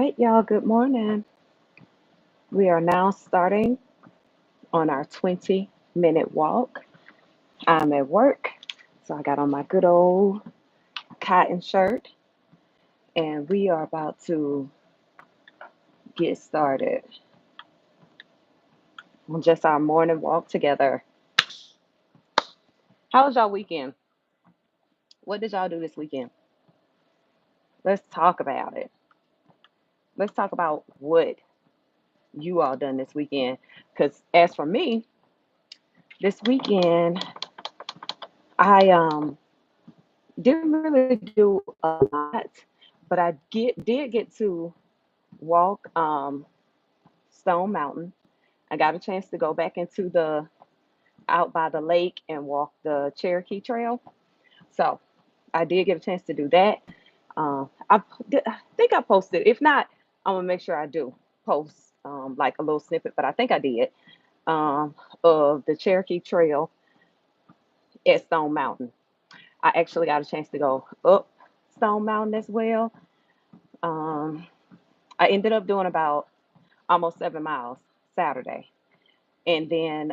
right, y'all, good morning. We are now starting on our 20-minute walk. I'm at work, so I got on my good old cotton shirt, and we are about to get started on just our morning walk together. How was y'all weekend? What did y'all do this weekend? Let's talk about it. Let's talk about what you all done this weekend. Because as for me, this weekend, I didn't really do a lot, but I did get to walk Stone Mountain. I got a chance to go back into the out by the lake and walk the Cherokee Trail. So I did get a chance to do that. I think I posted. If not, I'm gonna make sure I do post like a little snippet. But I think I did um, of the Cherokee Trail at Stone Mountain. I actually got a chance to go up Stone Mountain as well. Um, I ended up doing about almost 7 miles Saturday. And then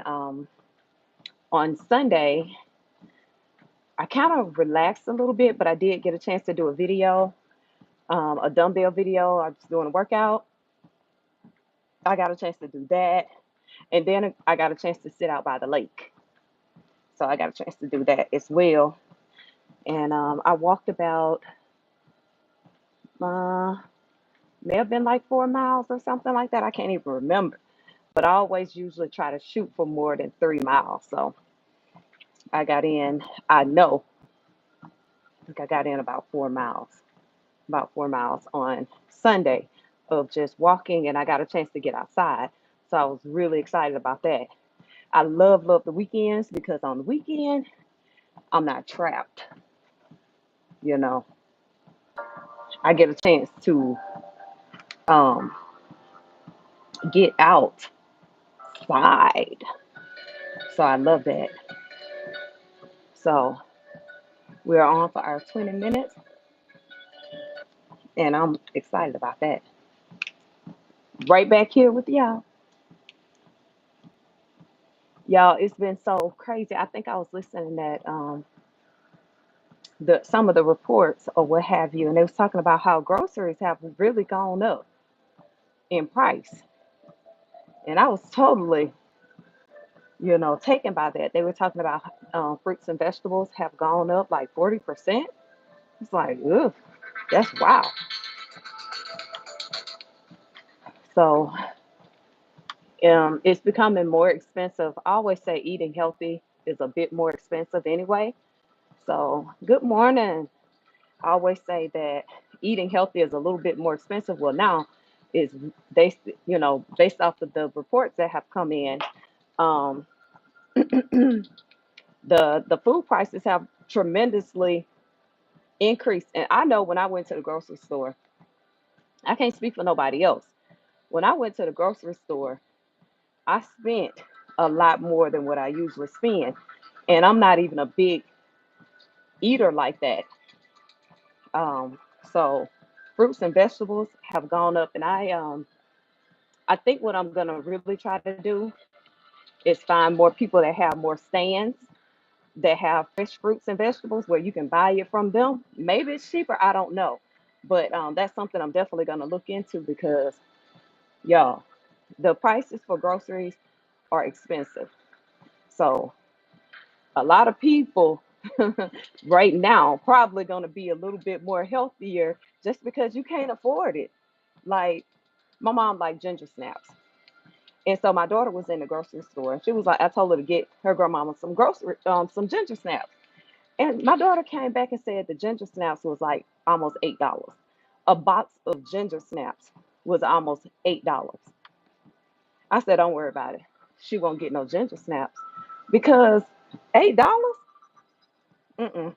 on Sunday, I kind of relaxed a little bit, but I did get a chance to do a video, a dumbbell video. I was doing a workout. I got a chance to do that. And then I got a chance to sit out by the lake. So I got a chance to do that as well. And I walked about, uh, may have been like 4 miles or something like that. I can't even remember. But I always usually try to shoot for more than 3 miles. So I got in, I know, I think I got in about 4 miles on Sunday of just walking, and I got a chance to get outside. So I was really excited about that. I love the weekends because on the weekend, I'm not trapped. You know, I get a chance to um, get outside. So I love that. So we're on for our 20 minutes, and I'm excited about that. Right back here with y'all. Y'all, it's been so crazy. I think I was listening at the some of the reports or what have you, and they was talking about how groceries have really gone up in price. And I was totally, taken by that. They were talking about fruits and vegetables have gone up like 40%. It's like, ugh, that's wow. So it's becoming more expensive. I always say eating healthy is a bit more expensive anyway. So good morning. I always say that eating healthy is a little bit more expensive. Well, now is they, based off of the reports that have come in, um, the food prices have tremendously increased. And I know when I went to the grocery store, I can't speak for nobody else. When I went to the grocery store, I spent a lot more than what I usually spend, and I'm not even a big eater like that. Um, so fruits and vegetables have gone up, and I think what I'm gonna really try to do is find more people that have more stands that have fresh fruits and vegetables where you can buy it from them. Maybe it's cheaper, I don't know. But that's something I'm definitely going to look into because, y'all, the prices for groceries are expensive. So a lot of people right now probably going to be a little bit more healthier just because you can't afford it. Like my mom liked ginger snaps. And so my daughter was in the grocery store and she was like, I told her to get her grandmama some ginger snaps. And my daughter came back and said the ginger snaps was like almost $8. A box of ginger snaps was almost $8. I said, don't worry about it. She won't get no ginger snaps because $8? Mm-mm.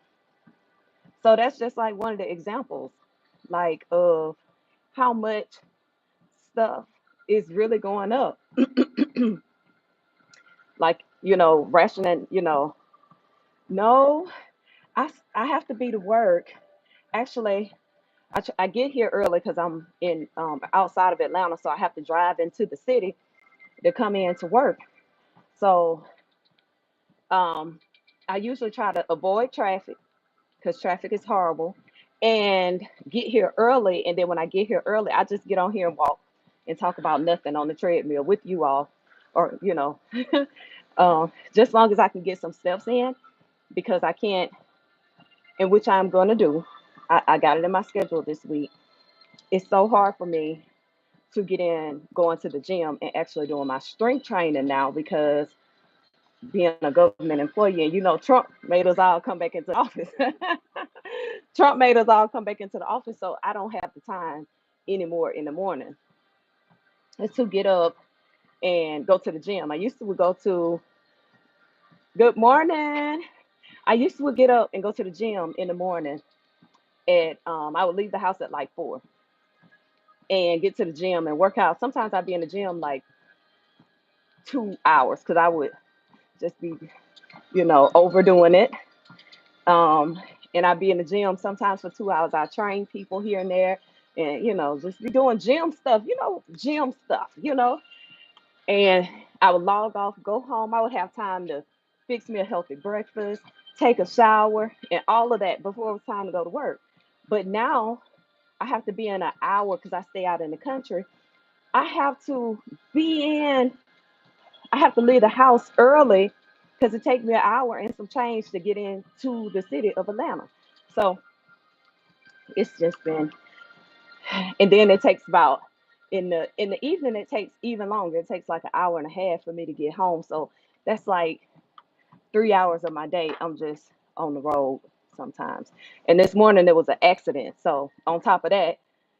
So that's just like one of the examples, like of how much stuff is really going up. Like, rationing, no, I have to be to work. Actually, I get here early because I'm in outside of Atlanta, so I have to drive into the city to come in to work. So um, I usually try to avoid traffic because traffic is horrible, and get here early. And then when I get here early, I just get on here and walk and talk about nothing on the treadmill with you all, or just long as I can get some steps in because I can't, and which I'm going to do. I got it in my schedule this week. It's so hard for me to get in going to the gym and actually doing my strength training now because being a government employee, and Trump made us all come back into the office. Trump made us all come back into the office, so I don't have the time anymore in the morning to get up and go to the gym. I used to go to good morning. I used to get up and go to the gym in the morning at I would leave the house at like 4 and get to the gym and work out. Sometimes I'd be in the gym like 2 hours because I would just be, overdoing it. Um, and I'd be in the gym sometimes for 2 hours. I train people here and there and, just be doing gym stuff. And I would log off, go home. I would have time to fix me a healthy breakfast, take a shower, and all of that before it was time to go to work. But now I have to be in an hour because I stay out in the country. I have to be in, I have to leave the house early because it takes me an hour and some change to get into the city of Atlanta. So it's just been, and then it takes about in the evening it takes even longer. It takes like an hour and a half for me to get home. So that's like 3 hours of my day. I'm just on the road sometimes. And this morning there was an accident. So on top of that,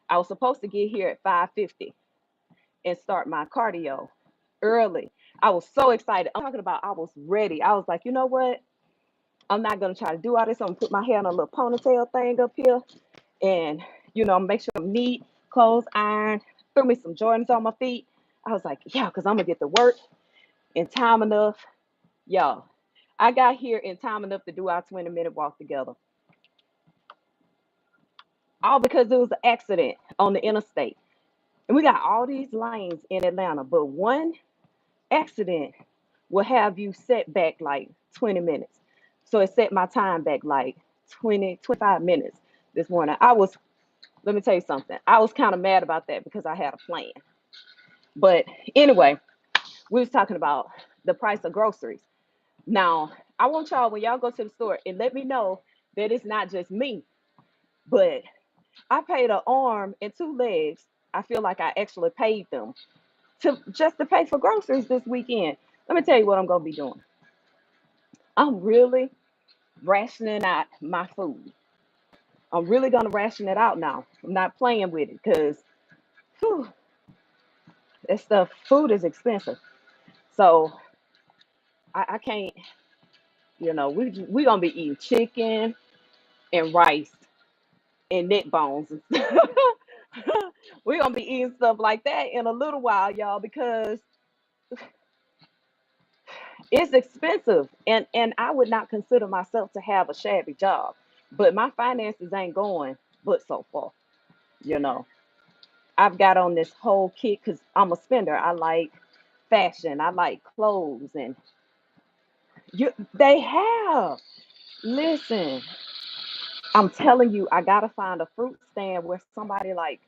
I was supposed to get here at 5:50 and start my cardio early. I was so excited. I'm talking about I was ready. I was like, you know what? I'm not gonna try to do all this. I'm gonna put my hair in a little ponytail thing up here and make sure I'm neat, clothes ironed, threw me some Jordans on my feet. I was like, yeah, because I'm gonna get to work in time enough. Y'all, I got here in time enough to do our 20-minute walk together. All because there was an accident on the interstate. And we got all these lanes in Atlanta, but one accident will have you set back like 20 minutes. So it set my time back like 20, 25 minutes this morning. Let me tell you something. I was kind of mad about that because I had a plan. But anyway, we was talking about the price of groceries. Now, I want y'all, when y'all go to the store, and let me know that it's not just me, but I paid an arm and two legs. I feel like I actually paid them to pay for groceries this weekend. Let me tell you what I'm gonna be doing. I'm really rationing out my food. I'm really gonna ration it out now. I'm not playing with it because that stuff, food is expensive. So I can't, we gonna be eating chicken and rice and neck bones. We're gonna be eating stuff like that in a little while, y'all, because it's expensive. And I would not consider myself to have a shabby job, but my finances ain't going but so far, you know. I've got on this whole kit because I'm a spender. I like fashion, I like clothes, and they have. Listen, I'm telling you, I gotta find a fruit stand where somebody like,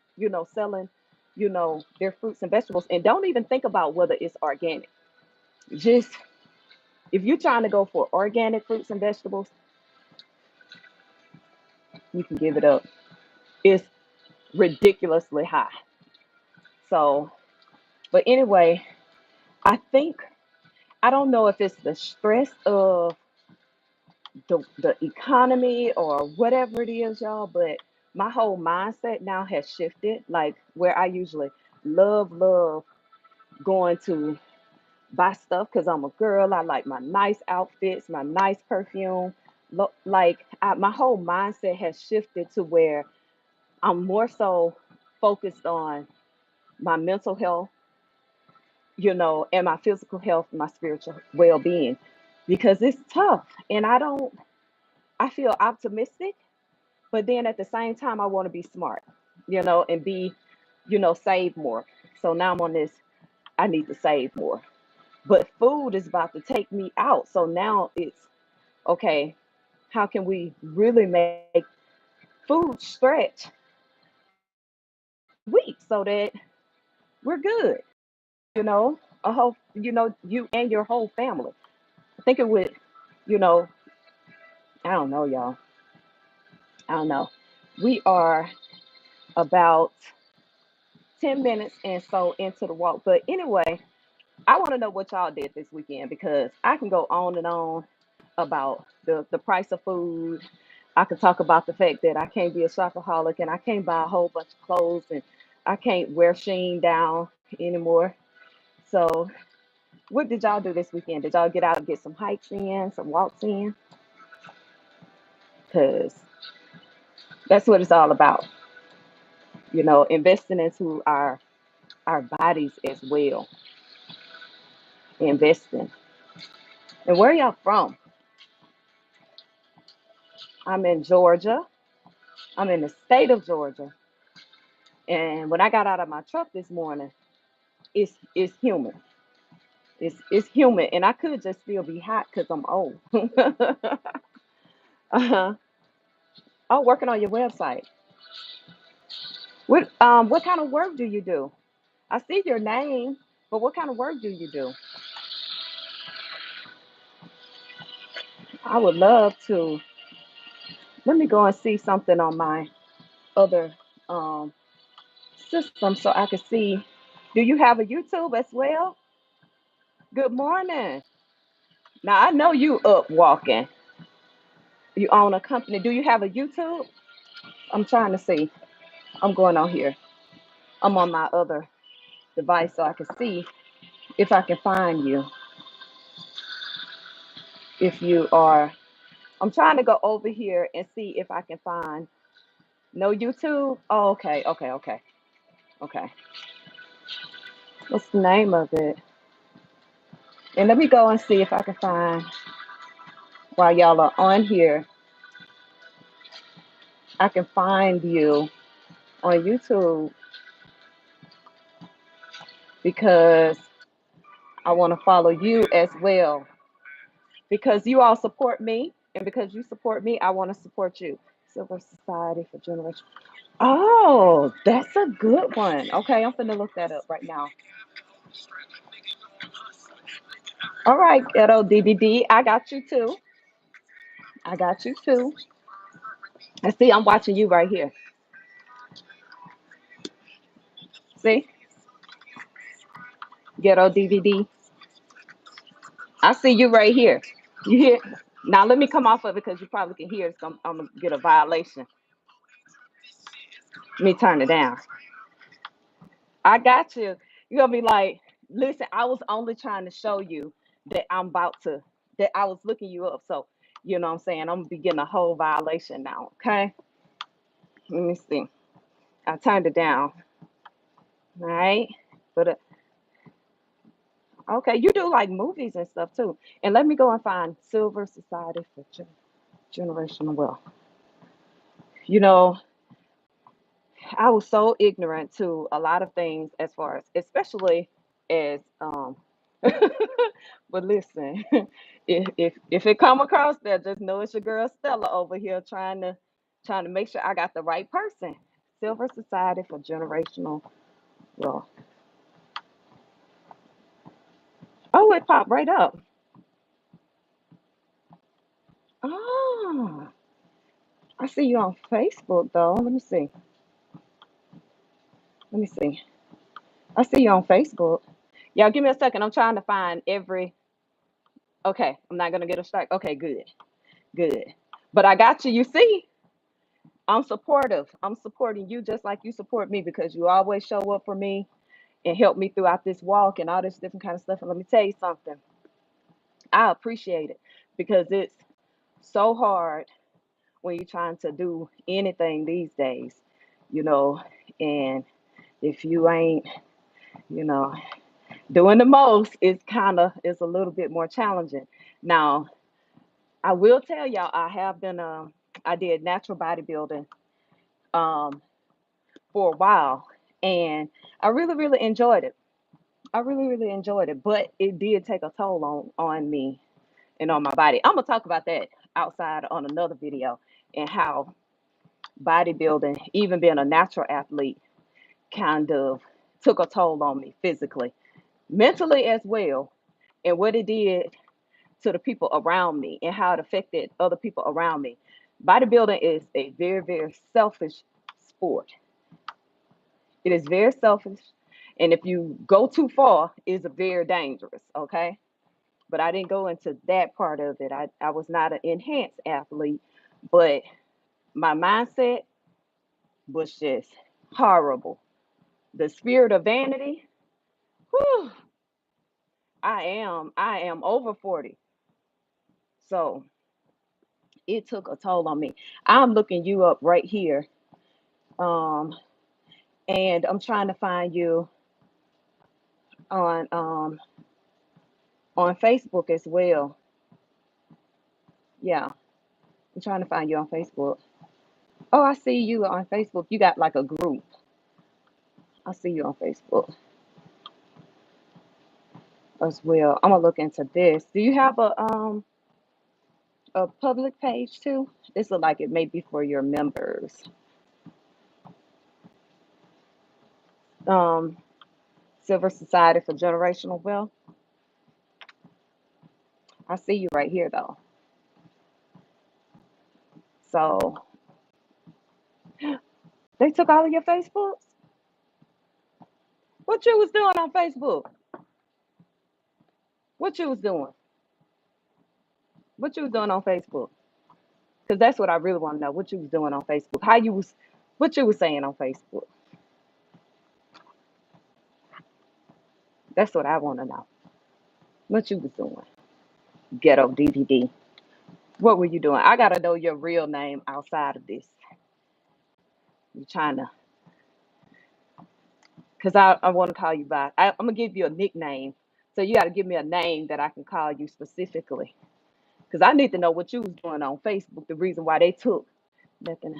selling, their fruits and vegetables. And don't even think about whether it's organic. Just if you're trying to go for organic fruits and vegetables, you can give it up. It's ridiculously high. So, but anyway, I think I don't know if it's the stress of the economy or whatever it is, y'all, but my whole mindset now has shifted. Like where I usually love going to buy stuff because I'm a girl. I like my nice outfits, my nice perfume. My whole mindset has shifted to where I'm more so focused on my mental health, and my physical health, my spiritual well being because it's tough. And I feel optimistic, But then at the same time, I want to be smart, and be, save more. So now I'm on this, I need to save more. But food is about to take me out. So now it's okay, how can we really make food stretch throughout the week so that we're good, a whole, you and your whole family. I think it would, you know, I don't know, y'all. I don't know. We are about 10 minutes and so into the walk. But anyway, I want to know what y'all did this weekend because I can go on and on about the price of food. I could talk about the fact that I can't be a shopaholic and I can't buy a whole bunch of clothes and I can't wear Sheen down anymore. So, what did y'all do this weekend? Did y'all get out and get some hikes in, some walks in? Because that's what it's all about. Investing into our bodies as well. Investing. And where y'all from? I'm in Georgia. I'm in the state of Georgia. And when I got out of my truck this morning, it's humid. It's humid, and I could just still be hot because I'm old. Uh-huh. Oh, working on your website. What kind of work do you do? I see your name, but what kind of work do you do? I would love to. Let me go and see something on my other um, system so I can see. Do you have a YouTube as well? Good morning. Now I know you up walking. You own a company. Do you have a YouTube? I'm trying to see. I'm going on here. I'm on my other device so I can see if I can find you. If you are, I'm trying to go over here and see if I can find no YouTube. Oh, okay, okay, okay, okay. What's the name of it? And let me go and see if I can find while y'all are on here. I can find you on YouTube because I want to follow you as well. Because you all support me, and because you support me, I want to support you. Silver Society for Generation. Oh, that's a good one. Okay, I'm finna look that up right now. All right, ghetto DVD. I got you too. I got you too. And see, I'm watching you right here. See, ghetto DVD. I see you right here. You hear? Now let me come off of it because you probably can hear it. So I'm gonna get a violation. Let me turn it down. I got you. You're gonna be like, listen, I was only trying to show you that that I was looking you up. So, you know what I'm saying? I'm gonna be getting a whole violation now, okay? Let me see. I turned it down. All right. But okay, you do like movies and stuff too. And let me go and find Silver Society for Generational Wealth. You know, I was so ignorant to a lot of things as far as, especially as but listen, if it come across there, just know it's your girl Stella over here trying to make sure I got the right person. Silver Society for Generational Wealth. Oh, it popped right up. Oh, I see you on Facebook though. Let me see. Let me see. I see you on Facebook. Y'all give me a second. I'm trying to find every. Okay, I'm not gonna get a strike. Okay, good, good. But I got you. You see, I'm supportive. I'm supporting you just like you support me because you always show up for me and help me throughout this walk and all this different kind of stuff. And let me tell you something. I appreciate it because it's so hard when you're trying to do anything these days, you know. And if you ain't, you know, doing the most, it's a little bit more challenging. Now, I will tell y'all, I have been I did natural bodybuilding um, for a while, and I really, really enjoyed it. I really, really enjoyed it, but it did take a toll on me and on my body. I'm gonna talk about that outside on another video and how bodybuilding, even being a natural athlete, kind of took a toll on me physically, mentally as well, and what it did to the people around me and how it affected other people around me. Bodybuilding is a very, very selfish sport. It is very selfish. And if you go too far, it's very dangerous. Okay. But I didn't go into that part of it. I was not an enhanced athlete, but my mindset was just horrible. The spirit of vanity, whew, I am over 40. So it took a toll on me. I'm looking you up right here. Um, and I'm trying to find you on on Facebook as well. Yeah, I'm trying to find you on Facebook. Oh, I see you on Facebook. You got like a group. I see you on Facebook as well. I'm gonna look into this. Do you have a public page too? This look like it may be for your members. Um, Silver Society for Generational Wealth. I see you right here though. So they took all of your Facebooks. What you was doing on Facebook? What you was doing? What you was doing on Facebook? Because that's what I really want to know. What you was doing on Facebook? How you was? What you was saying on Facebook? That's what I want to know. What you was doing? Ghetto DVD. What were you doing? I gotta know your real name outside of this. You trying to? Cause I want to call you by. I'm gonna give you a nickname. So you got to give me a name that I can call you specifically. Cause I need to know what you was doing on Facebook. The reason why they took nothing.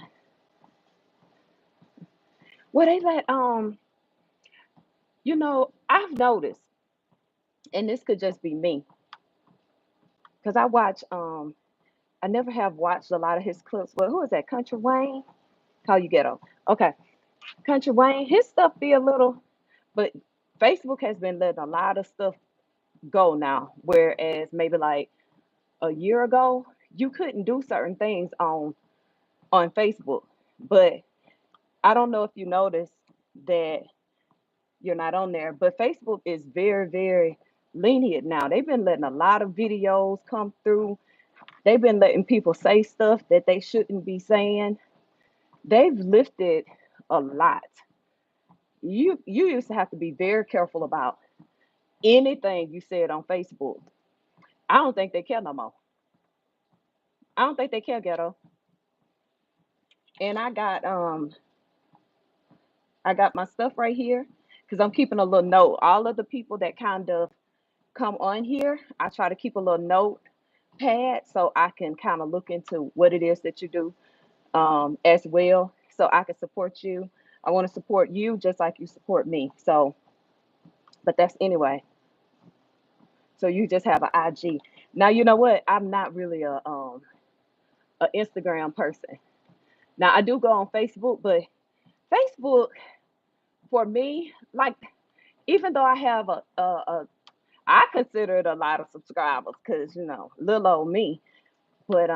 Well, they let I've noticed, and this could just be me, cause I watch I never have watched a lot of his clips. But who is that? Country Wayne? Call you ghetto. Okay, Country Wayne. His stuff be a little, but Facebook has been letting a lot of stuff go now. Whereas maybe like a year ago, you couldn't do certain things on Facebook. But I don't know if you noticed that you're not on there, but Facebook is very, very lenient now. They've been letting a lot of videos come through. They've been letting people say stuff that they shouldn't be saying. They've lifted a lot. You used to have to be very careful about anything you said on Facebook. I don't think they care no more. I don't think they care, ghetto. And I got my stuff right here because I'm keeping a little note. All of the people that kind of come on here, I try to keep a little notepad so I can kind of look into what it is that you do as well, so I can support you. I want to support you just like you support me. So, but that's anyway. So you just have an IG. Now you know what? I'm not really a Instagram person. Now I do go on Facebook, but Facebook for me, like even though I have I consider it a lot of subscribers because little old me. But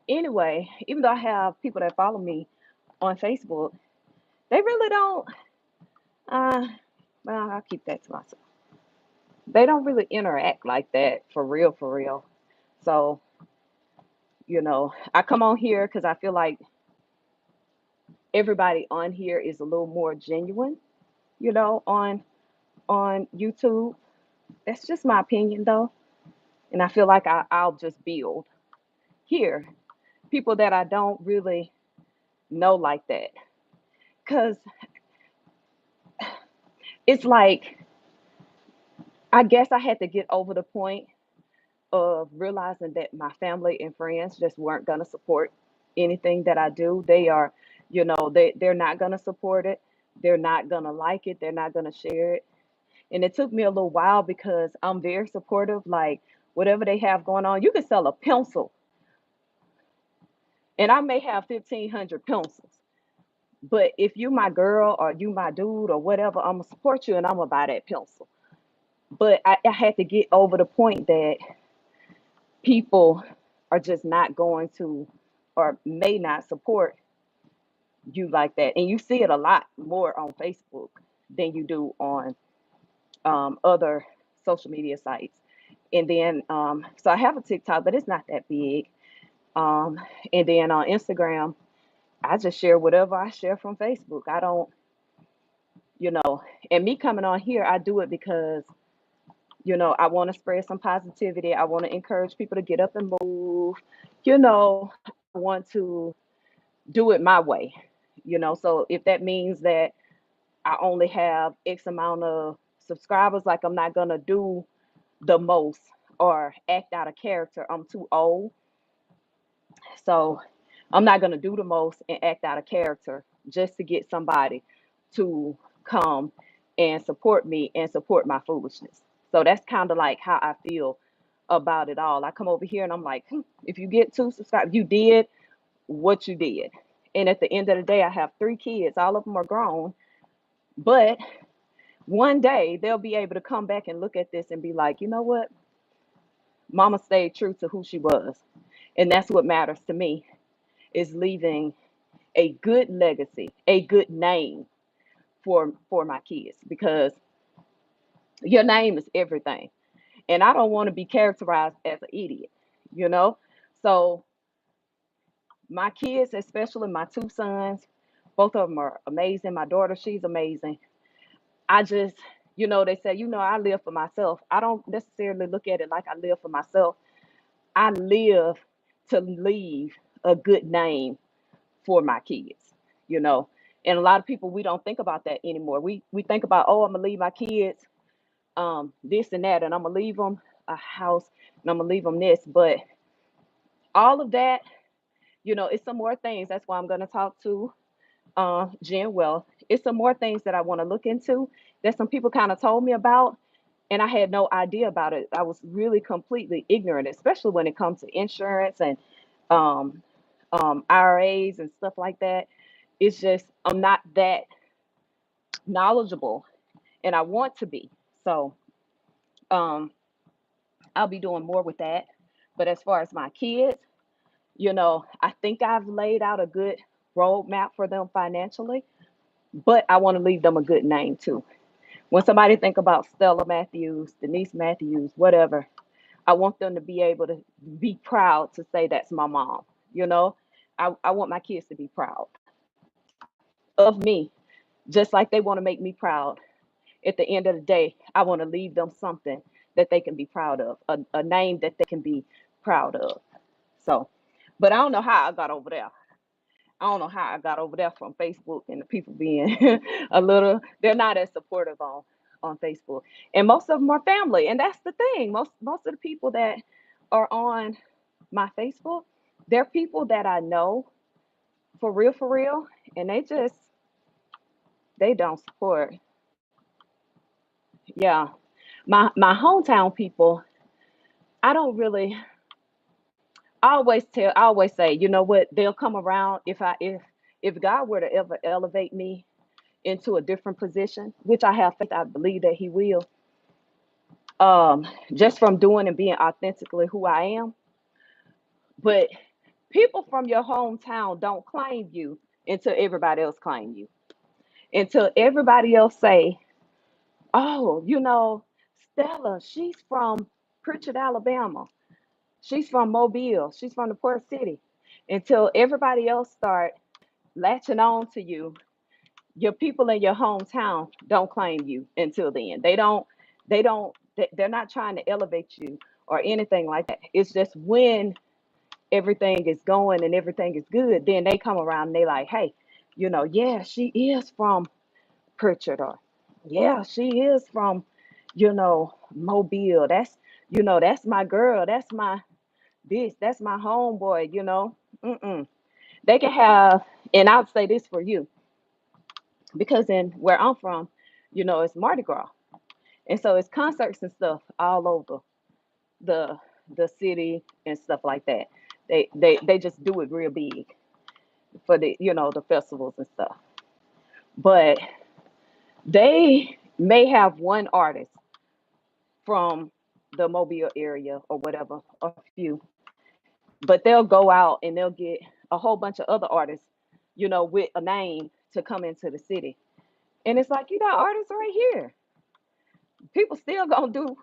anyway, even though I have people that follow me on Facebook, they really don't. Uh, well, I'll keep that to myself. They don't really interact like that for real, for real. So I come on here because I feel like everybody on here is a little more genuine. On YouTube. That's just my opinion, though, and I feel like I'll just build here people that I don't really know like that, because it's like I guess I had to get over the point of realizing that my family and friends just weren't going to support anything that I do. They are, they're not going to support it. They're not going to like it. They're not going to share it. And it took me a little while because I'm very supportive. Like, whatever they have going on, you can sell a pencil, and I may have 1,500 pencils. But if you my girl or you my dude or whatever, I'm gonna support you and I'm gonna buy that pencil. But I had to get over the point that people are just not going to or may not support you like that. And you see it a lot more on Facebook than you do on other social media sites. And then, so I have a TikTok, but it's not that big. Um, and then on Instagram, I just share whatever I share from Facebook. I don't, you know, and me coming on here, I do it because, I want to spread some positivity. I want to encourage people to get up and move. I want to do it my way. So if that means that I only have X amount of subscribers, like I'm not gonna do the most or act out of character. I'm too old. So I'm not gonna do the most and act out of character just to get somebody to come and support me and support my foolishness. So that's kind of like how I feel about it all. I come over here and I'm like, if you get 2 subscribers, you did what you did. And at the end of the day, I have 3 kids. All of them are grown, but one day they'll be able to come back and look at this and be like, you know what? Mama stayed true to who she was. And that's what matters to me, is leaving a good legacy, a good name for my kids, because your name is everything. And I don't want to be characterized as an idiot, you know? So my kids, especially my 2 sons, both of them are amazing. My daughter, she's amazing. I just, they say, I live for myself. I don't necessarily look at it like I live for myself. I live to leave a good name for my kids, you know. And a lot of people, we don't think about that anymore. We think about, oh, I'm gonna leave my kids this and that, and I'm gonna leave them a house, and I'm gonna leave them this. But all of that, it's some more things. That's why I'm gonna talk to Jen Well. It's some more things that I want to look into that some people kind of told me about, and I had no idea about it. I was really completely ignorant, especially when it comes to insurance and um, IRAs and stuff like that. It's just I'm not that knowledgeable, and I want to be. So um, I'll be doing more with that. But as far as my kids, I think I've laid out a good roadmap for them financially, but I want to leave them a good name too. When somebody think about Stella Matthews, Denise Matthews, whatever, I want them to be able to be proud to say that's my mom. You know, I want my kids to be proud of me, just like they want to make me proud. At the end of the day, I want to leave them something that they can be proud of, a name that they can be proud of. So, but I don't know how I got over there. I don't know how I got over there from Facebook and the people being they're not as supportive on Facebook. And most of them are family. And that's the thing. Most of the people that are on my Facebook, they're people that I know for real, and they don't support. Yeah. My hometown people, I don't really I always say, you know what, they'll come around if God were to ever elevate me into a different position, which I have faith, I believe that he will. Just from doing and being authentically who I am. But people from your hometown don't claim you until everybody else claim you. Until everybody else say, "Oh, Stella, she's from Pritchard, Alabama. She's from Mobile. She's from the port city." Until everybody else start latching on to you, your people in your hometown don't claim you until then. They're not trying to elevate you or anything like that. It's just when everything is going and everything is good, then they come around and they like, hey, yeah, she is from Pritchard, or yeah, she is from, Mobile. That's my girl, that's my this, that's my homeboy. Mm-mm. They can have, and I'll say this for you, because in where I'm from, it's Mardi Gras. And so it's concerts and stuff all over the the city and stuff like that. They just do it real big for the festivals and stuff. But they may have one artist from the Mobile area or whatever, a few, but they'll go out and they'll get a whole bunch of other artists, with a name to come into the city. And it's like, you got artists right here. People still gonna do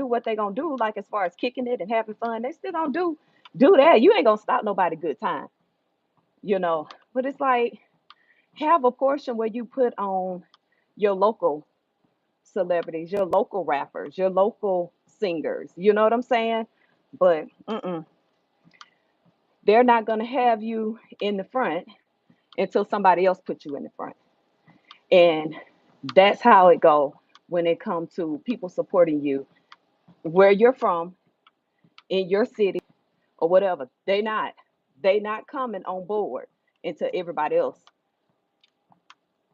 what they gonna do, like as far as kicking it and having fun. They still gonna do that. You ain't gonna stop nobody good time, you know. But it's like, have a portion where you put on your local celebrities, your local rappers, your local singers. You know what I'm saying? But they're not gonna have you in the front until somebody else puts you in the front. And that's how it go when it comes to people supporting you where you're from, in your city or whatever. They not coming on board until everybody else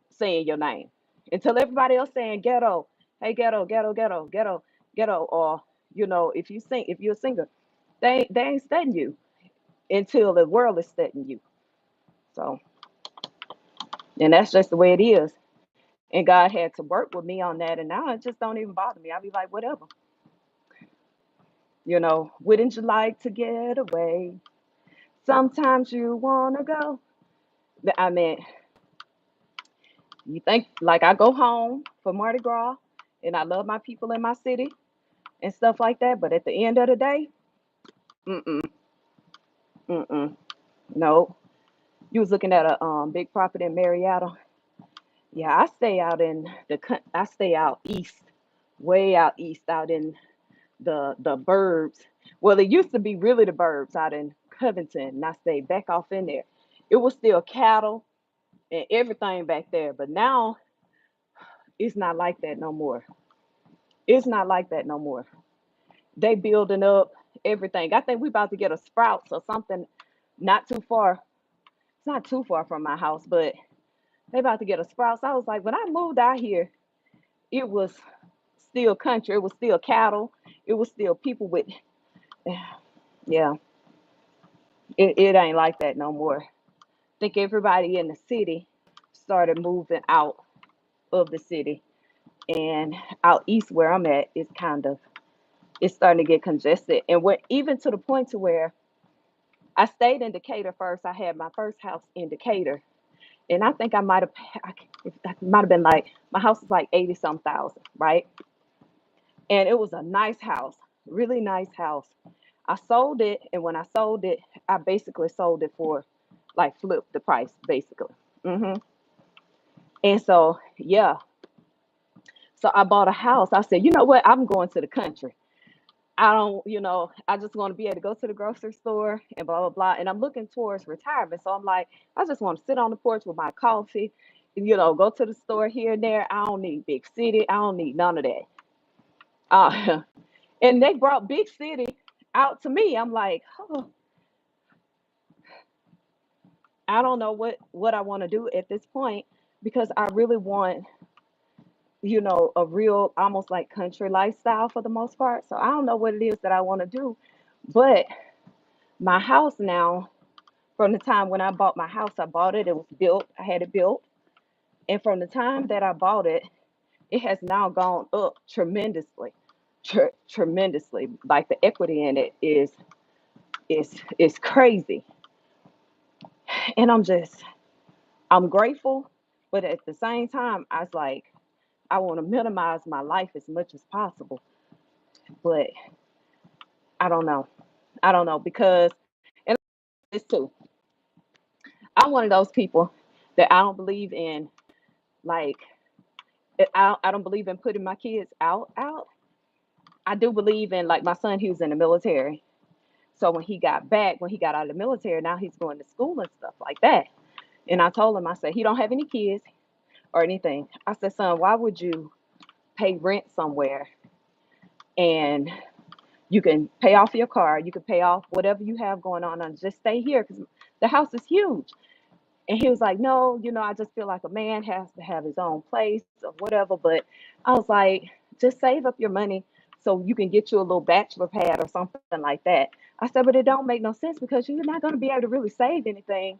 saying your name. Until everybody else saying ghetto, hey ghetto, ghetto, ghetto, ghetto, ghetto, or if you're a singer, they ain't studying you until the world is studying you. So, and that's just the way it is. And God had to work with me on that, and now it just don't even bother me. I'll be like, whatever. Wouldn't you like to get away? Sometimes you wanna go. I mean, you think like I go home for Mardi Gras, and I love my people in my city and stuff like that. But at the end of the day, mm-mm, mm-mm, no. You was looking at a big property in Marietta. Yeah, I stay out east, way out east, out in the burbs. Well, it used to be really the burbs out in Covington, and I stayed back off in there. It was still cattle and everything back there, but now it's not like that no more. It's not like that no more. They building up everything. I think we about to get a Sprouts or something not too far. It's not too far from my house, but they about to get a Sprouts. I was like, when I moved out here, it was still country. It was still cattle. It was still people with, yeah. It ain't like that no more. I think everybody in the city started moving out of the city, and out east where I'm at, it's starting to get congested, and what even to the point to where I stayed in Decatur first. I had my first house in Decatur, and I think I might have been like my house was like 80 some thousand, right? And it was a nice house, really nice house. I sold it, and when I sold it, I basically sold it for like flip the price, basically. hmm And so yeah, so I bought a house. I said, you know what? I'm going to the country. I don't, I just want to be able to go to the grocery store and blah, blah, blah. And I'm looking towards retirement. So I'm like, I just want to sit on the porch with my coffee, go to the store here and there. I don't need big city. I don't need none of that. Uh, and they brought big city out to me. I'm like, oh, I don't know what I want to do at this point, because I really want, a real almost like country lifestyle for the most part. So I don't know what it is that I want to do. But my house now, from the time when I bought my house, I bought it, it was built, I had it built. And from the time that I bought it, it has now gone up tremendously. Tremendously. Like the equity in it is crazy. And I'm grateful, but at the same time, I was like, I want to minimize my life as much as possible. But I don't know. I don't know, because, and this too, I'm one of those people that I don't believe in, like, I don't believe in putting my kids out. I do believe in, like, my son, he was in the military. So when he got out of the military, now he's going to school and stuff like that. And I told him, I said, he don't have any kids or anything. I said, son, why would you pay rent somewhere and You can pay off your car. You can pay off whatever you have going on and just stay here because the house is huge. And he was like, no, I just feel like a man has to have his own place or whatever. But I was like, just save up your money so you can get you a little bachelor pad or something like that. I said, but it don't make no sense because you're not going to be able to really save anything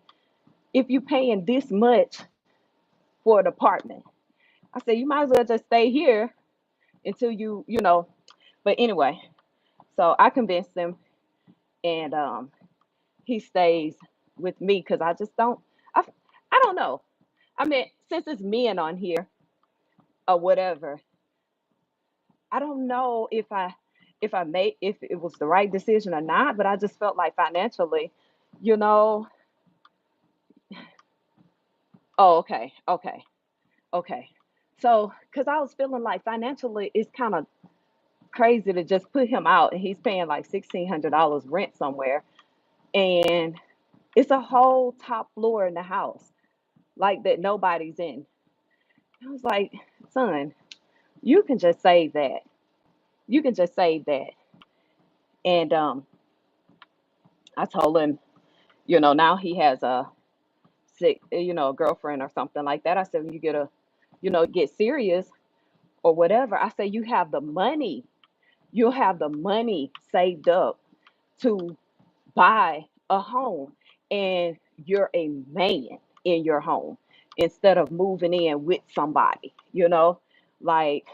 if you're paying this much for an apartment. I said, you might as well just stay here until you. But anyway, so I convinced him, and he stays with me because I just don't. I don't know. I mean, since it's men on here or whatever, I don't know if it was the right decision or not, but I just felt like financially, you know. Oh, okay, okay, okay. So, because I was feeling like financially, it's kind of crazy to just put him out, and he's paying like $1,600 rent somewhere, and it's a whole top floor in the house, like that nobody's in. I was like, son, you can just save that. You can just save that. And I told him, now he has a sick, a girlfriend or something like that. I said, when you get serious or whatever, I say you have the money. You'll have the money saved up to buy a home, and you're a man in your home instead of moving in with somebody, like,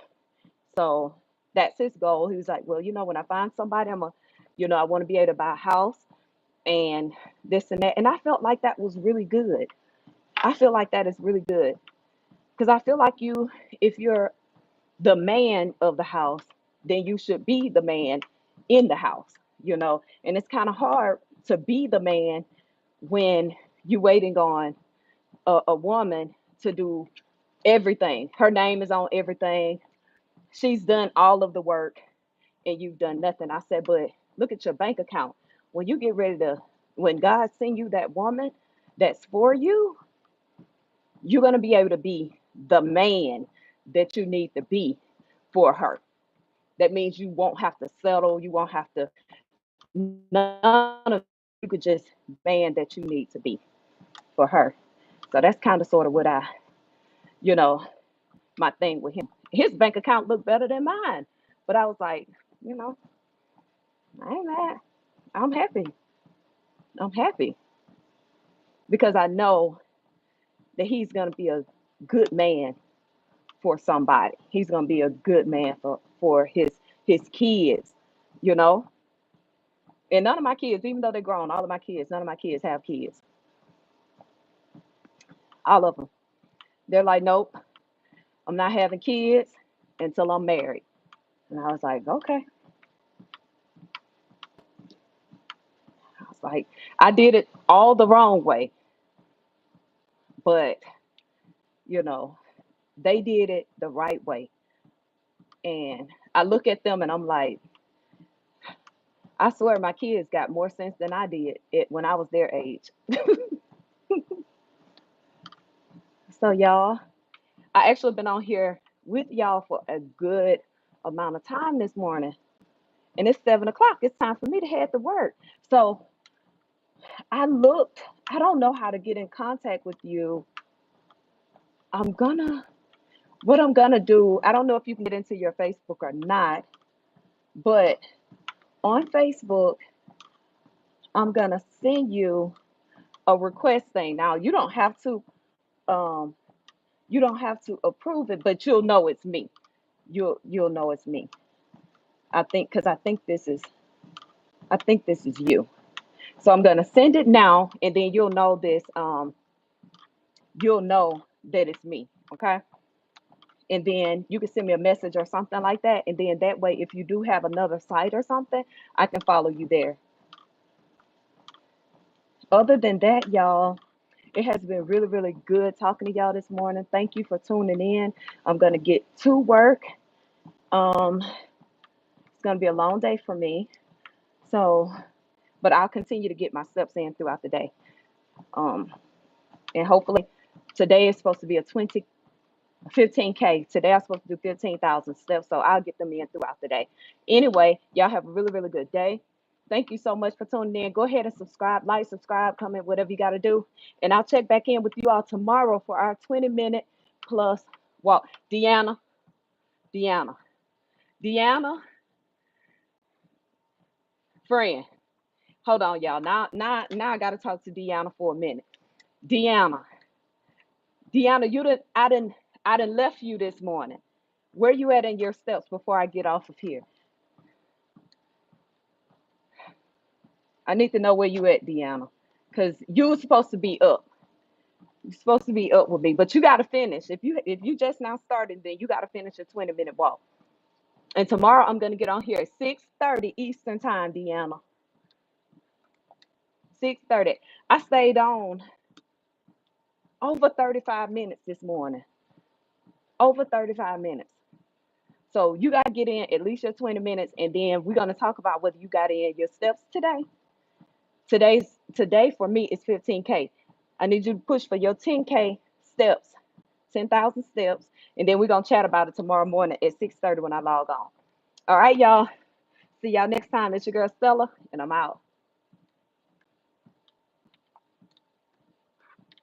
so that's his goal. He was like, well, when I find somebody, I want to be able to buy a house and this and that. And I felt like that was really good. I feel like that is really good because I feel like if you're the man of the house, then you should be the man in the house. And it's kind of hard to be the man when you're waiting on a woman to do everything. Her name is on everything. She's done all of the work and you've done nothing. I said, but look at your bank account. When you get ready to, when God send you that woman that's for you, you're going to be able to be the man that you need to be for her. That means you won't have to settle. You won't have to, none of you could just man that you need to be for her. So that's kind of sort of what you know, my thing with him. His bank account looked better than mine. But I was like, you know, I ain't mad. I'm happy. I'm happy because I know that he's going to be a good man for somebody. He's going to be a good man for his kids, you know. And none of my kids, even though they're grown, all of my kids, none of my kids have kids. All of them. They're like, nope, I'm not having kids until I'm married. And I was like, okay. I was like, I did it all the wrong way, but you know, they did it the right way. And I look at them and I'm like, I swear my kids got more sense than I did when I was their age. So y'all, I actually been on here with y'all for a good amount of time this morning. And it's 7 o'clock. It's time for me to head to work. So I looked, I don't know how to get in contact with you. I'm gonna what I'm gonna do, I don't know if you can get into your Facebook or not, but on Facebook, I'm gonna send you a request thing. Now um you don't have to approve it, but you'll know it's me. You'll know it's me. I think because I think this is you. So I'm gonna send it now, and then you'll know this. You'll know that it's me. Okay. And then you can send me a message or something like that. And then that way, if you do have another site or something, I can follow you there. Other than that, y'all, it has been really, really good talking to y'all this morning. Thank you for tuning in. I'm gonna get to work. It's gonna be a long day for me. So, but I'll continue to get my steps in throughout the day. Um, and hopefully today is supposed to be a 20. 15K. Today I'm supposed to do 15,000 steps, so I'll get them in throughout the day. Anyway, y'all have a really, really good day. Thank you so much for tuning in. Go ahead and subscribe, like, subscribe, comment, whatever you got to do. And I'll check back in with you all tomorrow for our 20-minute plus walk. Deanna, Deanna, Deanna, friend. Hold on, y'all. Now I got to talk to Deanna for a minute. Deanna, Deanna, I didn't left you this morning. Where you at in your steps before I get off of here? I need to know where you at, Deanna, because you were supposed to be up. You're supposed to be up with me, but you got to finish. If you just now started, then you got to finish a 20-minute walk. And tomorrow I'm gonna get on here at 6:30 Eastern time, Deanna. 6:30. I stayed on over 35 minutes this morning. Over 35 minutes. So you got to get in at least your 20 minutes, and then we're gonna talk about whether you got in your steps today. Today for me is 15K. I need you to push for your 10K steps, 10,000 steps, and then we're gonna chat about it tomorrow morning at 6:30 when I log on. All right, y'all. See y'all next time. It's your girl Stella, and I'm out.